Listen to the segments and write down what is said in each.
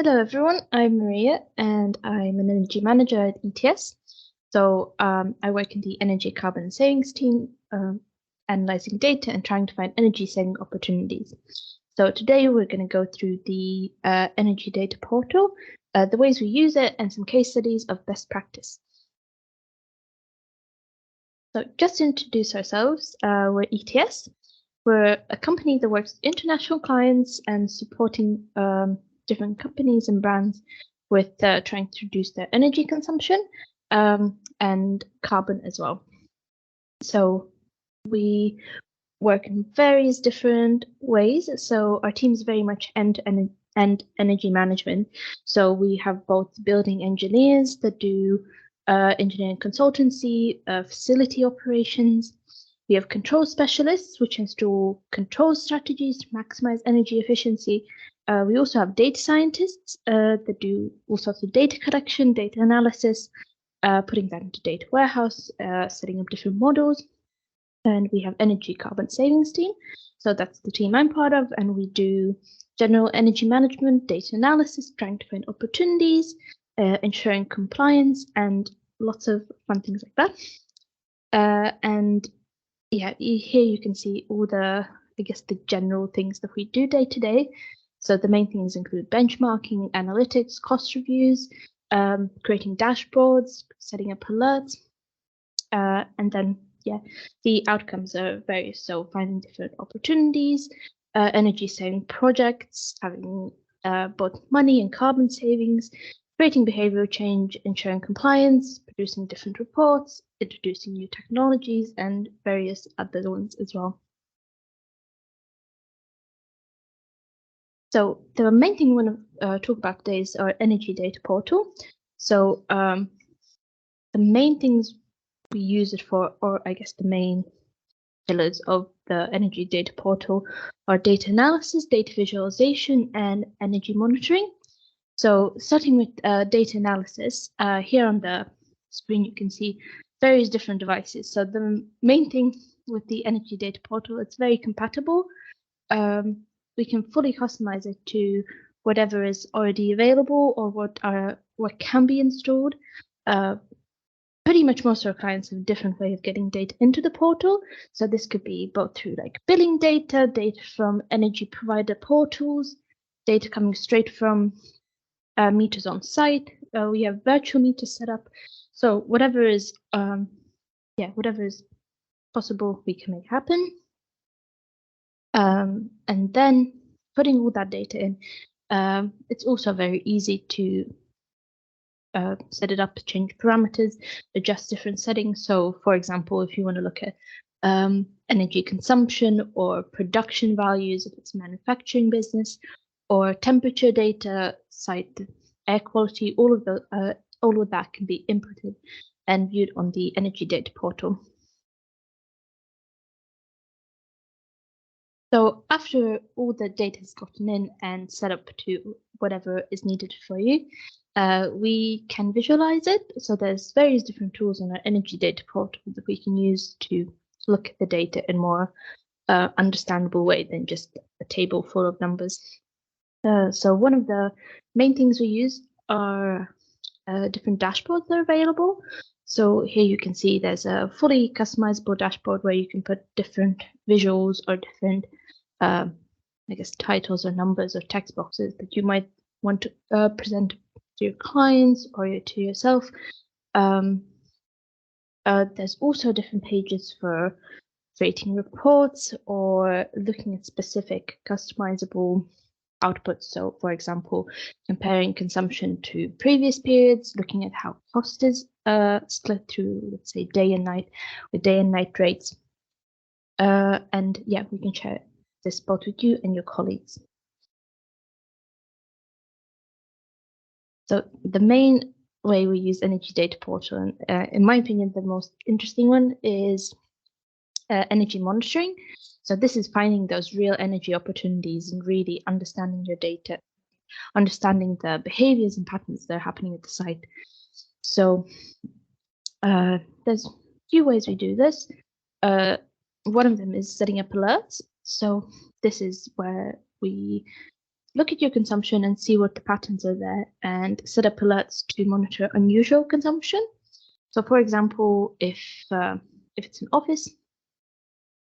Hello everyone, I'm Maria and I'm an energy manager at ETS. I work in the energy carbon savings team, analyzing data and trying to find energy saving opportunities. So today we're going to go through the energy data portal, the ways we use it, and some case studies of best practice. So just to introduce ourselves, we're ETS. We're a company that works with international clients and supporting different companies and brands with trying to reduce their energy consumption and carbon as well. So we work in various different ways. So our team is very much end-to-end energy management. So we have both building engineers that do engineering consultancy, facility operations. We have control specialists, which install control strategies to maximize energy efficiency. We also have data scientists that do all sorts of data collection, data analysis, putting that into data warehouse, setting up different models. And we have energy carbon savings team. So that's the team I'm part of. And we do general energy management, data analysis, trying to find opportunities, ensuring compliance, and lots of fun things like that. And yeah, here you can see all the, the general things that we do day to day. So the main things include benchmarking, analytics, cost reviews, creating dashboards, setting up alerts, and then the outcomes are various. So finding different opportunities, energy saving projects, having both money and carbon savings, creating behavioral change, ensuring compliance, producing different reports, introducing new technologies, and various other ones as well. So the main thing we want to talk about today is our energy data portal. So the main things we use it for, or I guess the main pillars of the energy data portal, are data analysis, data visualization, and energy monitoring. So starting with data analysis, here on the screen you can see various different devices. So the main thing with the energy data portal, it's very compatible. We can fully customize it to whatever is already available or what can be installed. Pretty much most of our clients have a different way of getting data into the portal. So this could be both through like billing data from energy provider portals, data coming straight from meters on site. We have virtual meters set up. So whatever is possible, we can make happen. And then putting all that data in, it's also very easy to set it up to change parameters, adjust different settings. So for example, if you want to look at energy consumption or production values, if it's a manufacturing business, or temperature data, site air quality, all of that can be inputted and viewed on the energy data portal. So after all the data is gotten in and set up to whatever is needed for you, we can visualize it. So there's various different tools on our energy data portal that we can use to look at the data in more understandable way than just a table full of numbers. So one of the main things we use are different dashboards that are available. So here you can see there's a fully customizable dashboard where you can put different visuals or different, titles or numbers or text boxes that you might want to present to your clients or to yourself. There's also different pages for creating reports or looking at specific customizable outputs. So for example, comparing consumption to previous periods, looking at how cost is split through, let's say, day and night with day and night rates. And yeah, we can share this both with you and your colleagues. So the main way we use energy data portal, and in my opinion, the most interesting one is energy monitoring. So this is finding those real energy opportunities and really understanding your data, understanding the behaviors and patterns that are happening at the site. So there's a few ways we do this. One of them is setting up alerts. So this is where we look at your consumption and see what the patterns are there and set up alerts to monitor unusual consumption. So for example, if it's an office,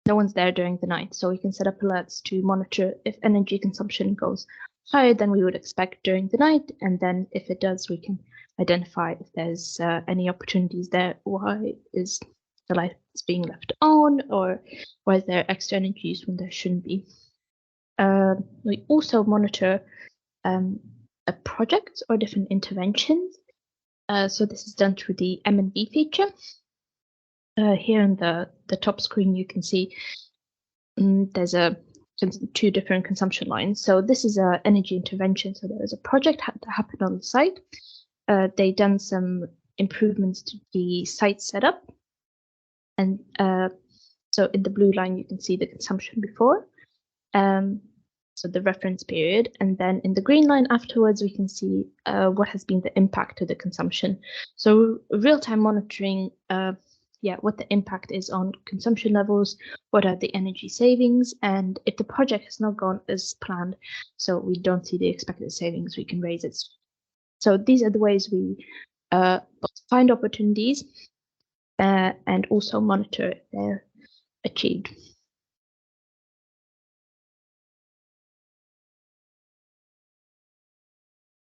no one's there during the night, so we can set up alerts to monitor if energy consumption goes higher than we would expect during the night, and then if it does, we can identify if there's any opportunities there. Why is the lights being left on, or why is there extra energy use when there shouldn't be? We also monitor a project or different interventions. So this is done through the M&B feature. Here in the top screen, you can see there's two different consumption lines. So this is an energy intervention. So there was a project that happened on the site. They done some improvements to the site setup. And so in the blue line, you can see the consumption before. So the reference period, and then in the green line afterwards, we can see what has been the impact to the consumption. So real-time monitoring, what the impact is on consumption levels, what are the energy savings, and if the project has not gone as planned, so we don't see the expected savings, we can raise it. So these are the ways we find opportunities and also monitor if they're achieved.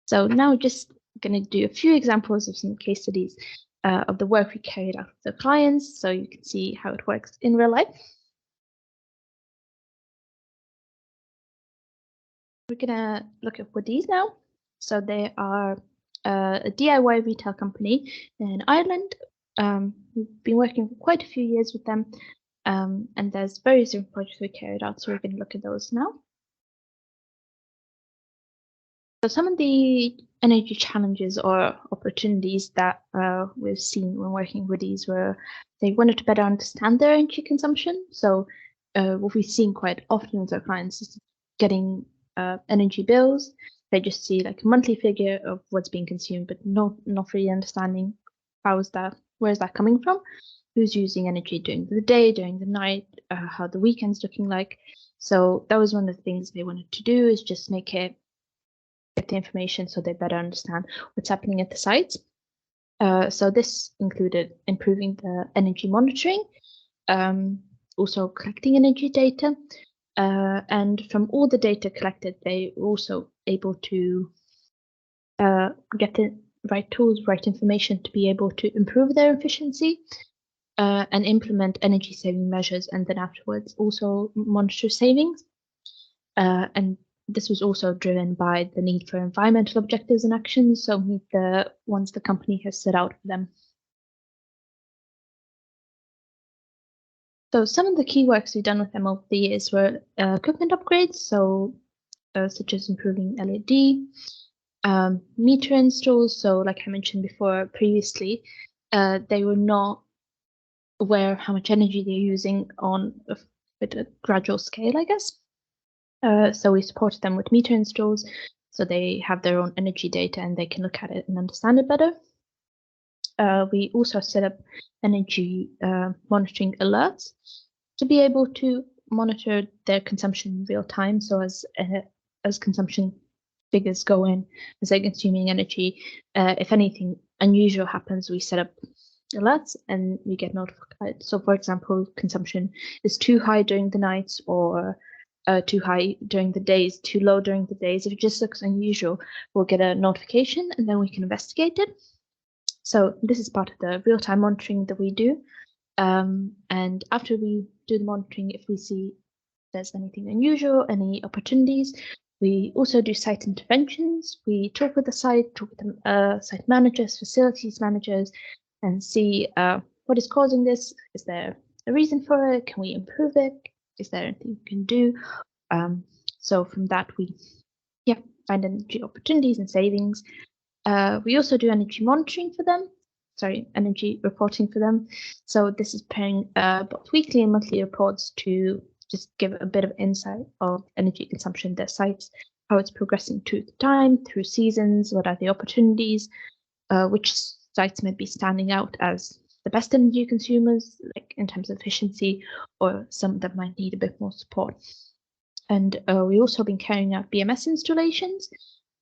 So now just going to do a few examples of some case studies of the work we carried out with the clients, so you can see how it works in real life. We're going to look at Woodies now. So they are a DIY retail company in Ireland. We've been working for quite a few years with them, and there's various different projects we carried out, so we're going to look at those now. So some of the energy challenges or opportunities that we've seen when working with these were they wanted to better understand their energy consumption. So what we've seen quite often with our clients is getting energy bills. They just see like a monthly figure of what's being consumed, but not really understanding where is that coming from, who's using energy during the day, during the night, how the weekend's looking like. So that was one of the things they wanted to do, is just get the information so they better understand what's happening at the sites. So this included improving the energy monitoring, also collecting energy data, and from all the data collected, they were also able to get the right tools, right information to be able to improve their efficiency and implement energy saving measures, and then afterwards also monitor savings. And this was also driven by the need for environmental objectives and actions, so meet the ones the company has set out for them. So some of the key works we've done with them over the years were equipment upgrades, so such as improving LED, meter installs. So like I mentioned before previously, they were not aware of how much energy they're using at a gradual scale, I guess. So we supported them with meter installs, so they have their own energy data and they can look at it and understand it better. We also set up energy monitoring alerts to be able to monitor their consumption in real time. So as consumption figures go in, as they're consuming energy, if anything unusual happens, we set up alerts and we get notified. So for example, consumption is too high during the nights, or too high during the days, too low during the days. If it just looks unusual, we'll get a notification and then we can investigate it. So this is part of the real-time monitoring that we do. And after we do the monitoring, if we see there's anything unusual, any opportunities, we also do site interventions. We talk with the site, talk with the site managers, facilities managers, and see what is causing this. Is there a reason for it? Can we improve it? Is there anything we can do? So from that, we find energy opportunities and savings. We also do energy monitoring for them. Energy reporting for them. So this is preparing both weekly and monthly reports to just give a bit of insight of energy consumption at their sites, how it's progressing through time, through seasons, what are the opportunities, which sites may be standing out as the best energy consumers, like in terms of efficiency, or some that might need a bit more support. And we've also been carrying out BMS installations.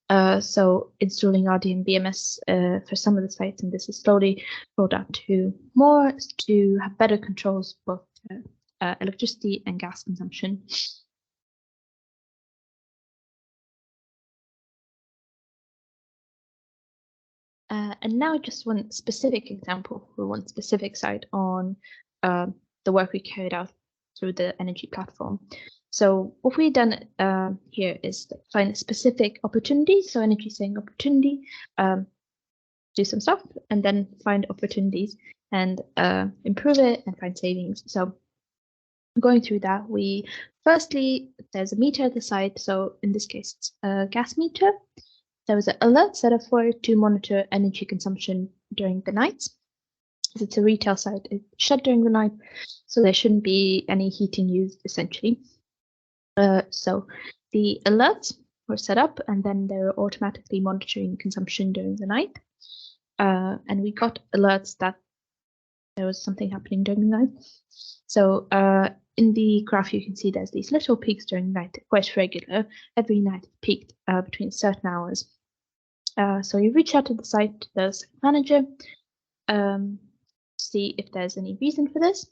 So installing RDM BMS for some of the sites, and this is slowly rolled out to more to have better controls both electricity and gas consumption. And now just one specific example for one specific site on the work we carried out through the energy platform. So what we've done here is find a specific opportunity. So energy saying opportunity, do some stuff, and then find opportunities and improve it and find savings. So going through that, firstly, there's a meter at the site. So in this case, it's a gas meter. There was an alert set up for it to monitor energy consumption during the nights. As it's a retail site, it's shut during the night, so there shouldn't be any heating used essentially. So the alerts were set up, and then they were automatically monitoring consumption during the night. And we got alerts that there was something happening during the night. So in the graph, you can see there's these little peaks during the night, quite regular. Every night it peaked between certain hours. So you reach out to the site, to the site manager, see if there's any reason for this.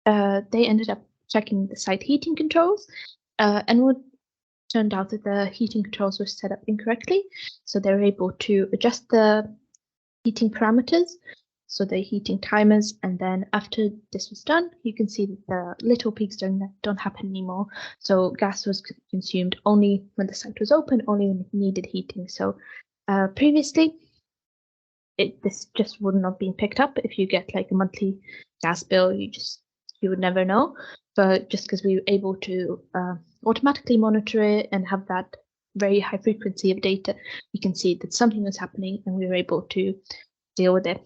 They ended up checking the site heating controls, and what turned out that the heating controls were set up incorrectly. So they were able to adjust the heating parameters, so the heating timers, and then after this was done, you can see that the little peaks during that don't happen anymore. So gas was consumed only when the site was open, only when it needed heating. So previously, this just wouldn't have been picked up. If you get like a monthly gas bill, you would never know. But just because we were able to automatically monitor it and have that very high frequency of data, we can see that something was happening and we were able to deal with it.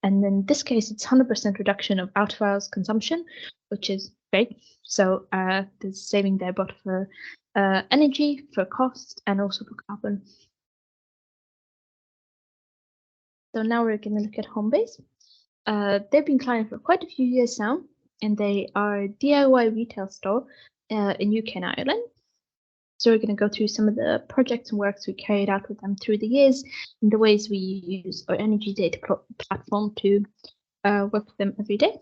And in this case, it's 100% reduction of out of hours consumption, which is great. So there's saving there both for energy, for cost, and also for carbon. So now we're going to look at Homebase. They've been client for quite a few years now, and they are a DIY retail store in UK and Ireland. So we're going to go through some of the projects and works we carried out with them through the years and the ways we use our energy data platform to work with them every day.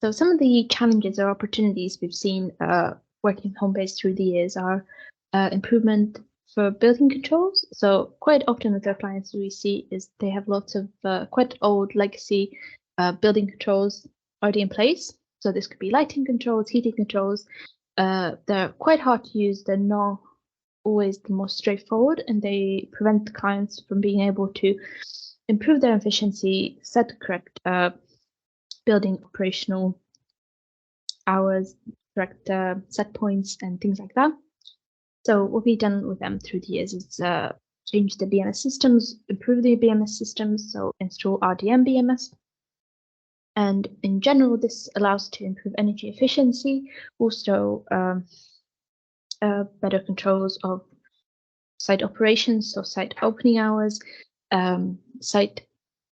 So some of the challenges or opportunities we've seen working with Homebase through the years are improvement for building controls. So quite often with our clients, we see is they have lots of quite old legacy building controls already in place. So this could be lighting controls, heating controls. They're quite hard to use. They're not always the most straightforward, and they prevent the clients from being able to improve their efficiency, set the correct building operational hours, correct set points, and things like that. So what we've done with them through the years is change the BMS systems, improve the BMS systems, so install RDM BMS. And in general, this allows to improve energy efficiency, also better controls of site operations, so site opening hours, site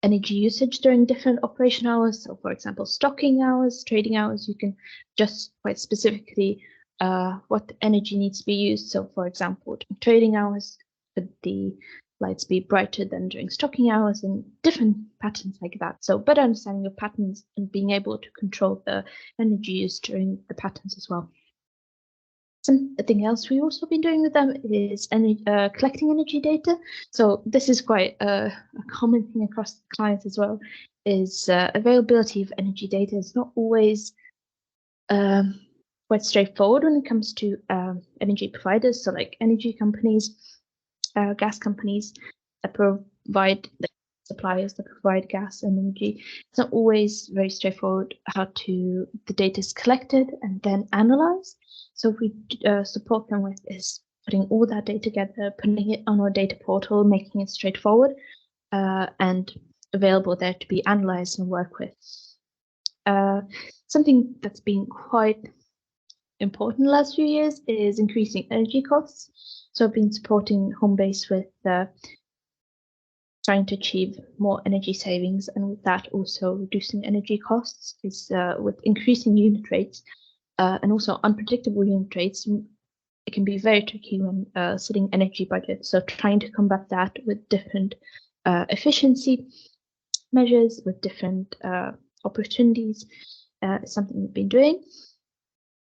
energy usage during different operation hours. So for example, stocking hours, trading hours, you can adjust quite specifically what energy needs to be used. So for example, during trading hours, could the lights be brighter than during stocking hours, and different patterns like that. So better understanding of patterns and being able to control the energy used during the patterns as well. Something else we've also been doing with them is collecting energy data. So this is quite a common thing across clients as well, is availability of energy data is not always quite straightforward when it comes to energy providers. So like energy companies, gas companies that provide suppliers that provide gas and energy. It's not always very straightforward how the data is collected and then analyzed. So what we support them with is putting all that data together, putting it on our data portal, making it straightforward and available there to be analyzed and work with. Something that's been quite important the last few years is increasing energy costs. So I've been supporting Homebase with trying to achieve more energy savings, and with that also reducing energy costs is with increasing unit rates and also unpredictable unit rates. It can be very tricky when setting energy budgets. So trying to combat that with different efficiency measures, with different opportunities is something we've been doing.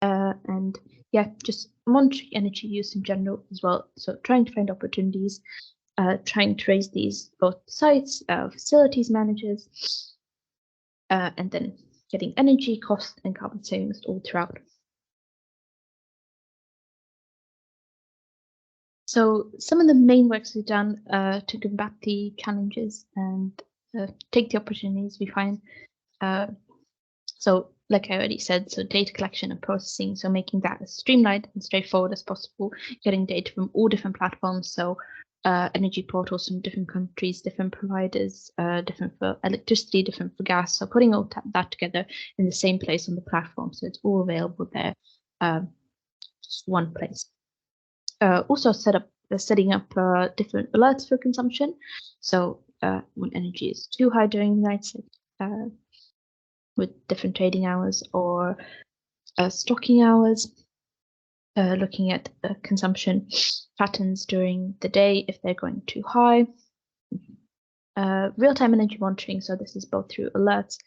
And yeah, just monitoring energy use in general as well. So trying to find opportunities, trying to raise these both sites, facilities managers, and then getting energy costs and carbon savings all throughout. So some of the main works we've done to combat the challenges and take the opportunities we find. So like I already said, so data collection and processing, so making that as streamlined and straightforward as possible, getting data from all different platforms, so energy portals from different countries, different providers, different for electricity, different for gas. So putting all that together in the same place on the platform, so it's all available there, just one place. Also setting up different alerts for consumption. So when energy is too high during the night, with different trading hours or stocking hours, looking at consumption patterns during the day if they're going too high. Real-time energy monitoring, so this is both through alerts,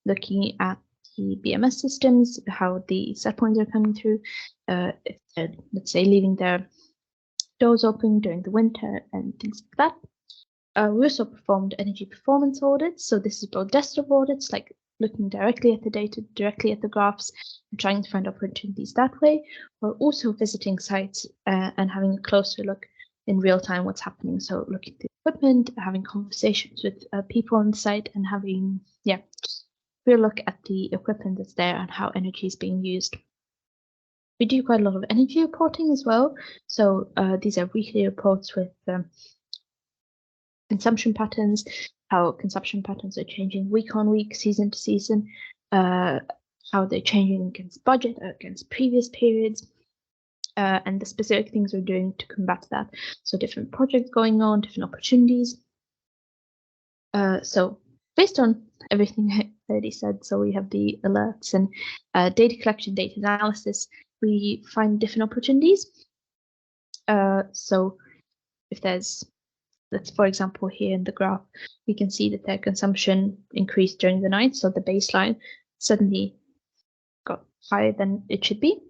looking at the BMS systems, how the set points are coming through, if they're, let's say, leaving their doors open during the winter and things like that. We also performed energy performance audits, so this is both desktop audits, like looking directly at the data, directly at the graphs, and trying to find opportunities that way, while also visiting sites and having a closer look in real time what's happening. So looking at the equipment, having conversations with people on the site, and having, yeah, just a real look at the equipment that's there and how energy is being used. We do quite a lot of energy reporting as well. So these are weekly reports with consumption patterns, how consumption patterns are changing week on week, season to season, how they're changing against budget, against previous periods, and the specific things we're doing to combat that. So different projects going on, different opportunities. So based on everything I already said, so we have the alerts and data collection, data analysis, we find different opportunities. So if there's, let's, for example, here in the graph, we can see that their consumption increased during the night. So the baseline suddenly got higher than it should be.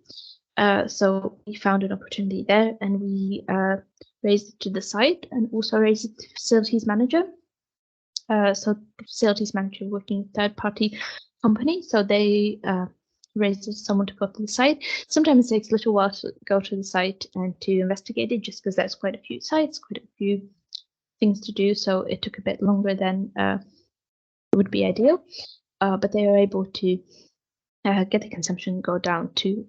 So we found an opportunity there, and we raised it to the site and also raised it to the facilities manager. So the facilities manager working with third-party company, so they raised someone to go to the site. Sometimes it takes a little while to go to the site and to investigate it, just because there's quite a few sites, quite a few things to do. So it took a bit longer than would be ideal, but they were able to get the consumption go down to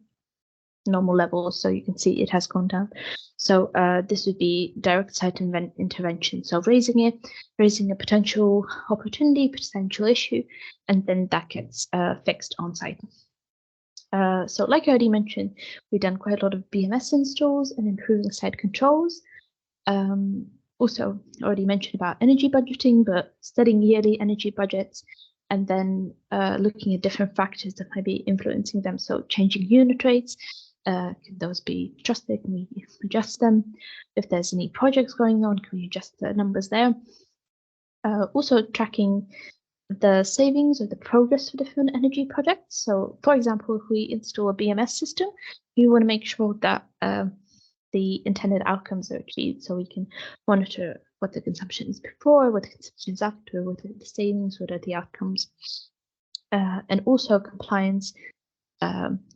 normal levels. So you can see it has gone down. So this would be direct site intervention. So raising a potential opportunity, potential issue, and then that gets fixed on site. So like I already mentioned, we've done quite a lot of BMS installs and improving site controls. Also already mentioned about energy budgeting, but setting yearly energy budgets and then looking at different factors that might be influencing them. So changing unit rates, can those be trusted? Can we adjust them? If there's any projects going on, can we adjust the numbers there? Also tracking the savings or the progress for different energy projects. So for example, if we install a BMS system, we want to make sure that the intended outcomes are achieved, so we can monitor what the consumption is before, what the consumption is after, what are the savings, what are the outcomes, and also compliance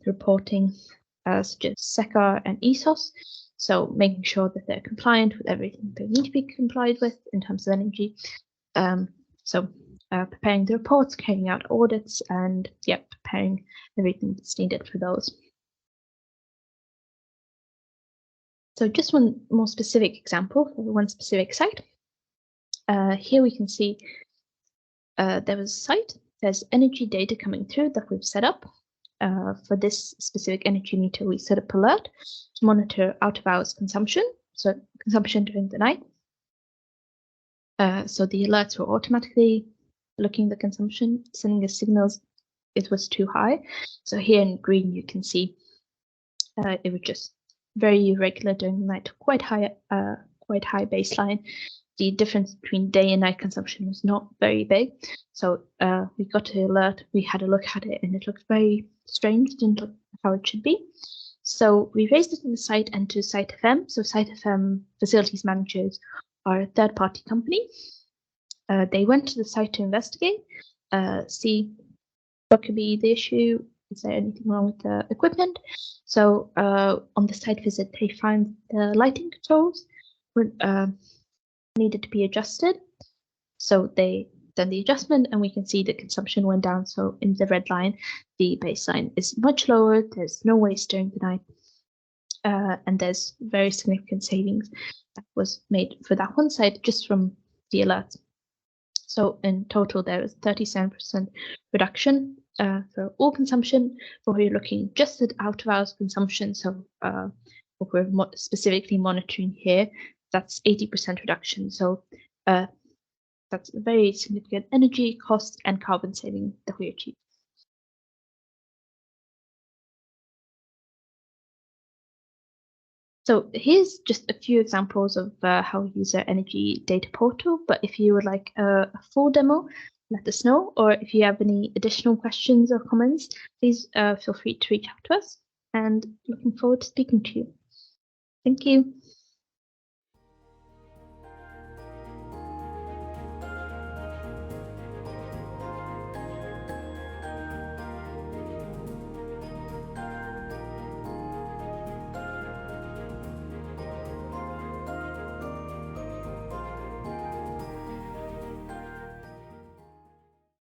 reporting, such as SECAR and ESOS. So making sure that they're compliant with everything they need to be complied with in terms of energy. So preparing the reports, carrying out audits, and preparing everything that's needed for those. So just one more specific example for one specific site. Here we can see there was a site, there's energy data coming through that we've set up. For this specific energy meter, we set up alert to monitor out of hours consumption, so consumption during the night. So the alerts were automatically looking at the consumption, sending us signals it was too high. So here in green, you can see it was just very irregular during the night, quite high baseline. The difference between day and night consumption was not very big. So we got to alert, we had a look at it, and it looked very strange, didn't look how it should be. So we raised it in the site and to Site FM. So Site FM facilities managers are a third-party company. They went to the site to investigate, see what could be the issue. Is there anything wrong with the equipment? So on the site visit, they found the lighting controls were needed to be adjusted. So they done the adjustment, and we can see the consumption went down. So in the red line, the baseline is much lower. There's no waste during the night, and there's very significant savings that was made for that one site just from the alerts. So in total, there was 37% reduction for all consumption, but we're looking just at out of hours consumption. So what we're specifically monitoring here, that's 80% reduction. So that's a very significant energy, cost, and carbon saving that we achieved. So here's just a few examples of how we use our energy data portal. But if you would like a full demo, let us know. Or if you have any additional questions or comments, please feel free to reach out to us. And looking forward to speaking to you. Thank you.